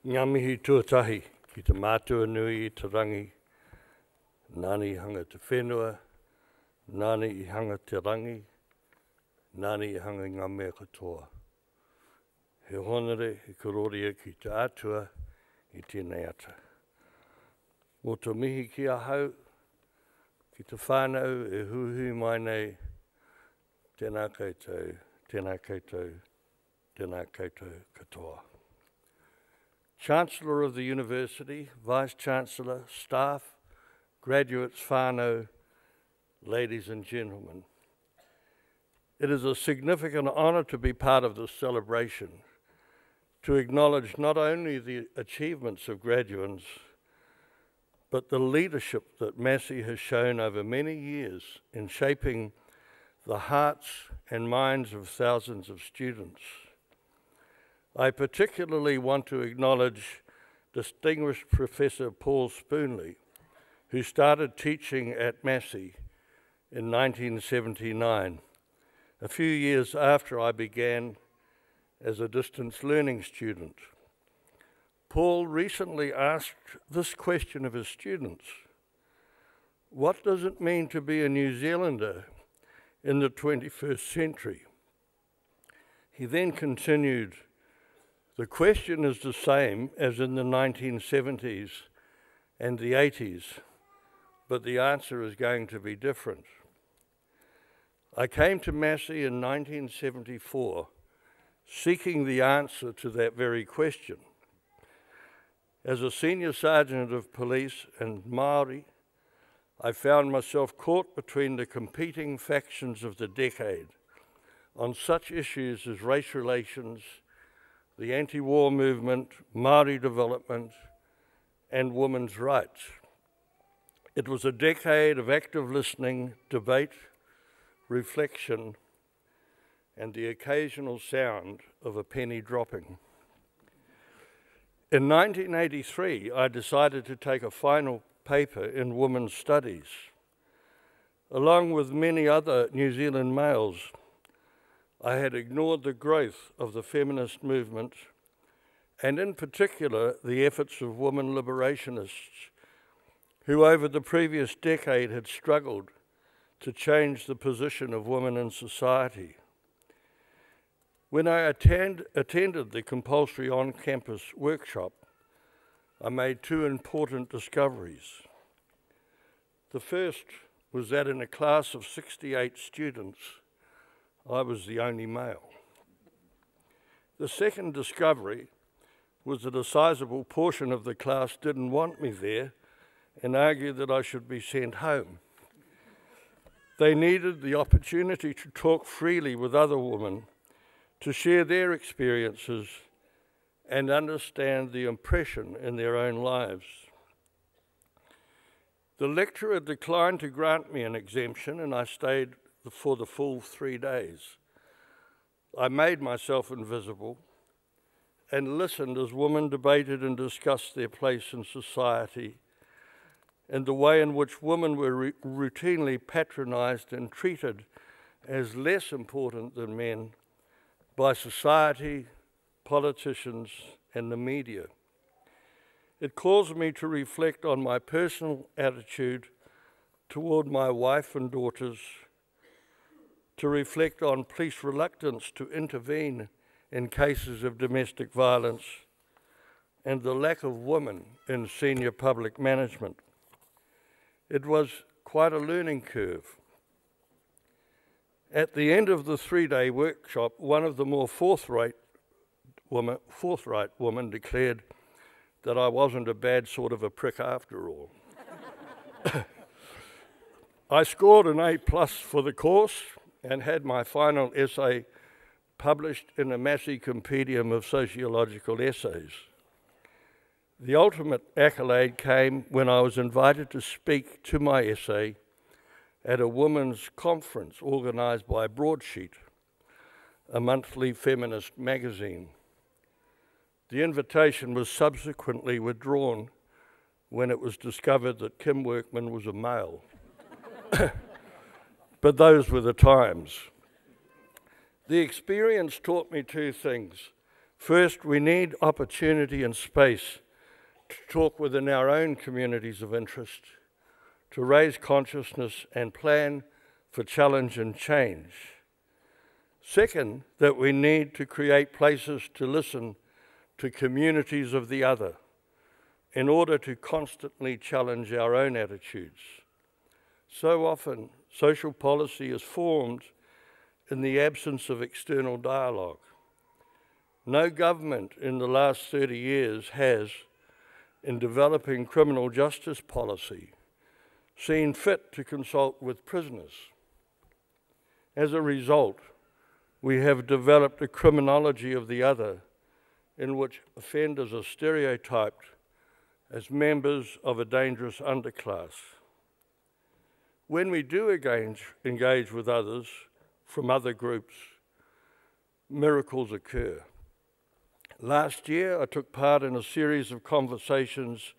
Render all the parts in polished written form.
Ngā mihi tuatahi ki te mātua nui i te rangi, nāni I hanga te whenua, nāni I hanga te rangi, nāni I hanga ngā mea katoa. He honore, he kororia ki te atua, I tēnei ata. Mō te mihi ki a hau, ki te whānau e huhui mai nei, tēnā koutou, tēnā koutou, tēnā koutou katoa. Chancellor of the University, Vice-Chancellor, staff, graduates, whānau, ladies and gentlemen. It is a significant honour to be part of this celebration, to acknowledge not only the achievements of graduates, but the leadership that Massey has shown over many years in shaping the hearts and minds of thousands of students. I particularly want to acknowledge distinguished Professor Paul Spoonley, who started teaching at Massey in 1979, a few years after I began as a distance learning student. Paul recently asked this question of his students: what does it mean to be a New Zealander in the 21st century? He then continued, the question is the same as in the 1970s and the 80s, but the answer is going to be different. I came to Massey in 1974, seeking the answer to that very question. As a senior sergeant of police and Māori, I found myself caught between the competing factions of the decade on such issues as race relations, the anti-war movement, Māori development, and women's rights. It was a decade of active listening, debate, reflection, and the occasional sound of a penny dropping. In 1983, I decided to take a final paper in women's studies. Along with many other New Zealand males, I had ignored the growth of the feminist movement, and in particular the efforts of women liberationists, who over the previous decade had struggled to change the position of women in society. When I attended the compulsory on-campus workshop, I made two important discoveries. The first was that in a class of 68 students, I was the only male. The second discovery was that a sizable portion of the class didn't want me there and argued that I should be sent home. They needed the opportunity to talk freely with other women, to share their experiences and understand the impression in their own lives. The lecturer declined to grant me an exemption, and I stayed for the full 3 days. I made myself invisible and listened as women debated and discussed their place in society and the way in which women were routinely patronised and treated as less important than men by society, politicians, and the media. It caused me to reflect on my personal attitude toward my wife and daughters, to reflect on police reluctance to intervene in cases of domestic violence, and the lack of women in senior public management. It was quite a learning curve. At the end of the 3-day workshop, one of the more forthright women declared that I wasn't a bad sort of a prick after all. I scored an A+ for the course and had my final essay published in a Massey Compendium of Sociological Essays. The ultimate accolade came when I was invited to speak to my essay at a women's conference organised by Broadsheet, a monthly feminist magazine. The invitation was subsequently withdrawn when it was discovered that Kim Workman was a male. But those were the times. The experience taught me two things. First, we need opportunity and space to talk within our own communities of interest, to raise consciousness and plan for challenge and change. Second, that we need to create places to listen to communities of the other in order to constantly challenge our own attitudes. So often, social policy is formed in the absence of external dialogue. No government in the last 30 years has, in developing criminal justice policy, seen fit to consult with prisoners. As a result, we have developed a criminology of the other in which offenders are stereotyped as members of a dangerous underclass. When we do engage with others from other groups, miracles occur. Last year, I took part in a series of conversations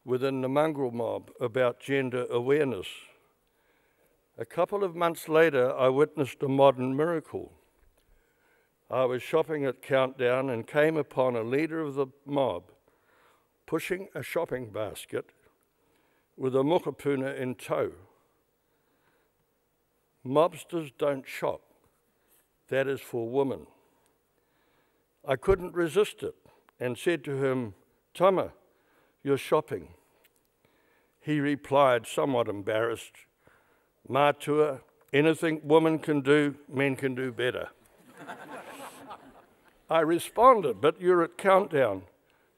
within the mongrel mob about gender awareness. A couple of months later, I witnessed a modern miracle. I was shopping at Countdown and came upon a leader of the mob pushing a shopping basket with a mokopuna in tow. Mobsters don't shop. That is for women. I couldn't resist it and said to him, "Tama, you're shopping." He replied, somewhat embarrassed, "Mātua, anything women can do, men can do better." I responded, "But you're at Countdown.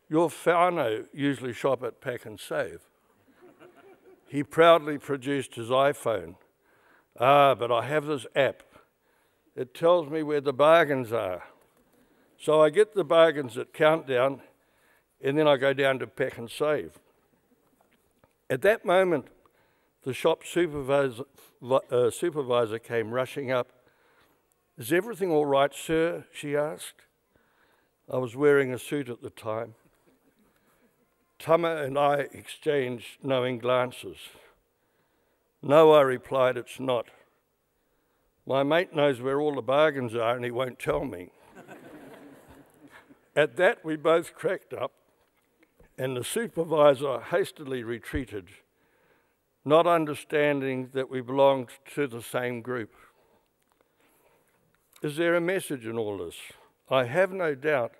Your whānau usually shop at Pack and Save." He proudly produced his iPhone. But I have this app. It tells me where the bargains are. So I get the bargains at Countdown, and then I go down to Pack and Save. At that moment, the shop supervisor came rushing up. "Is everything all right, sir?" she asked. I was wearing a suit at the time. Tama and I exchanged knowing glances. "No," I replied, "it's not. My mate knows where all the bargains are and he won't tell me." At that, we both cracked up, and the supervisor hastily retreated, not understanding that we belonged to the same group. Is there a message in all this? I have no doubt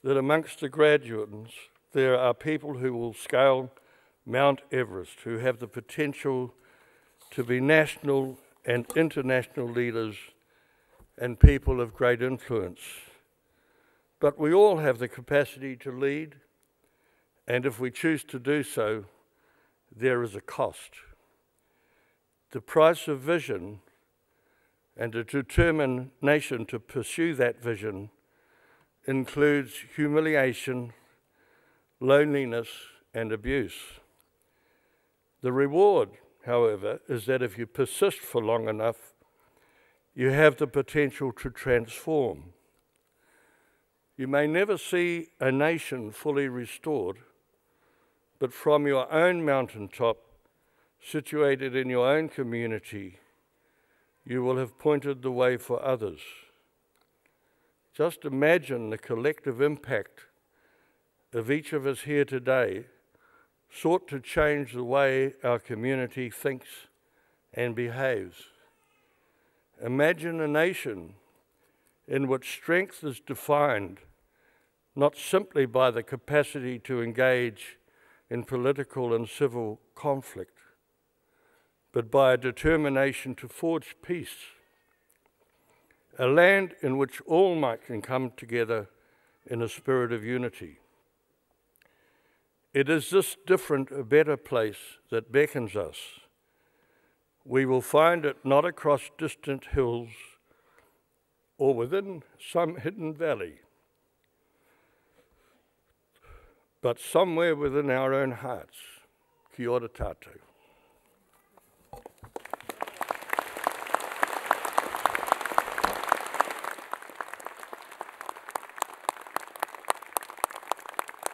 that amongst the graduates, there are people who will scale Mount Everest, who have the potential to be national and international leaders and people of great influence. But we all have the capacity to lead, and if we choose to do so, there is a cost. The price of vision and a determination to pursue that vision includes humiliation, loneliness, and abuse. The reward, however, is that if you persist for long enough, you have the potential to transform. You may never see a nation fully restored, but from your own mountaintop, situated in your own community, you will have pointed the way for others. Just imagine the collective impact of each of us here today sought to change the way our community thinks and behaves. Imagine a nation in which strength is defined not simply by the capacity to engage in political and civil conflict, but by a determination to forge peace, a land in which all might can come together in a spirit of unity. It is this different, a better place that beckons us. We will find it not across distant hills or within some hidden valley, but somewhere within our own hearts. Kia ora tātou.